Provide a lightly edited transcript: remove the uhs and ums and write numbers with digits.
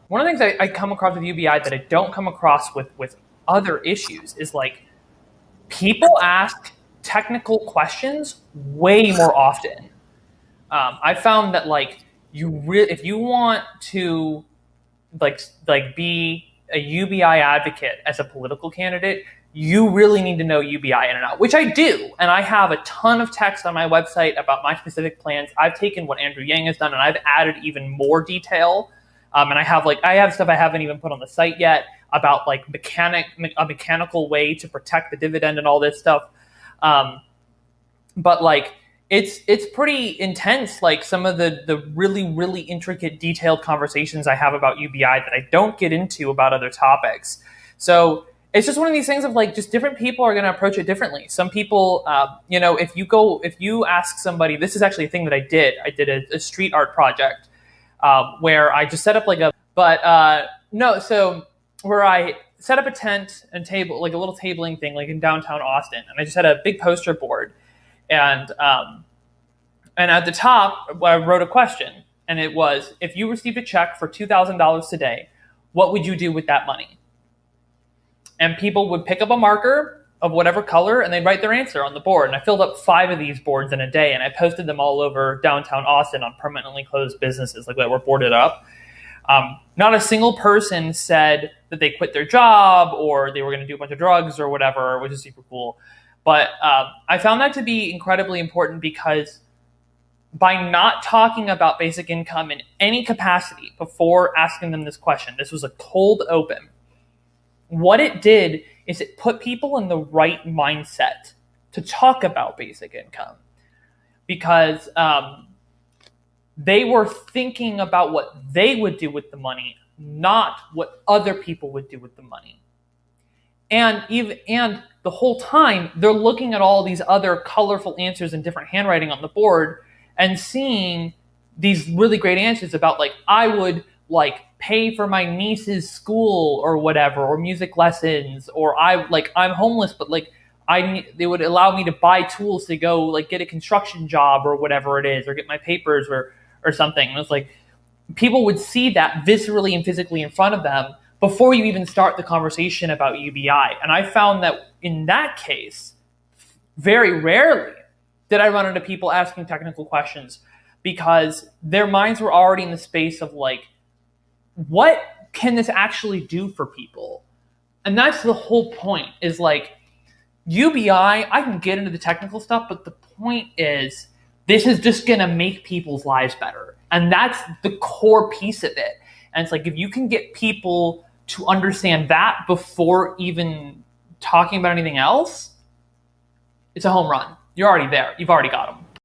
one of the things I come across with UBI that I don't come across with other issues is like people ask technical questions way more often. I found that like if you want to be a UBI advocate as a political candidate, you really need to know UBI in and out, which I do. And I have a ton of text on my website about my specific plans. I've taken what Andrew Yang has done and I've added even more detail. And I have stuff I haven't even put on the site yet about like a mechanical way to protect the dividend and all this stuff. But like it's pretty intense, like some of the really, really intricate, detailed conversations I have about UBI that I don't get into about other topics. So it's just one of these things of like, just different people are going to approach it differently. Some people, if you ask somebody, this is actually a thing that I did a street art project where I just set up where I set up a tent and table, like a little tabling thing, like in downtown Austin. And I just had a big poster board. And at the top, I wrote a question, and it was, if you received a check for $2,000 today, what would you do with that money? And people would pick up a marker of whatever color, and they'd write their answer on the board. And I filled up 5 of these boards in a day, and I posted them all over downtown Austin on permanently closed businesses like that were boarded up. Not a single person said that they quit their job or they were going to do a bunch of drugs or whatever, which is super cool. But I found that to be incredibly important because by not talking about basic income in any capacity before asking them this question, this was a cold open. What it did is it put people in the right mindset to talk about basic income because they were thinking about what they would do with the money, not what other people would do with the money. And the whole time they're looking at all these other colorful answers in different handwriting on the board and seeing these really great answers about like, I would like pay for my niece's school or whatever, or music lessons, or I'm homeless, but like they would allow me to buy tools to go like get a construction job or whatever it is, or get my papers or something. And it's like people would see that viscerally and physically in front of them before you even start the conversation about UBI. And I found that in that case, very rarely did I run into people asking technical questions because their minds were already in the space of like, what can this actually do for people? And that's the whole point, is like UBI, I can get into the technical stuff, but the point is this is just going to make people's lives better. And that's the core piece of it. And it's like, if you can get people to understand that before even talking about anything else, it's a home run. You're already there. You've already got them.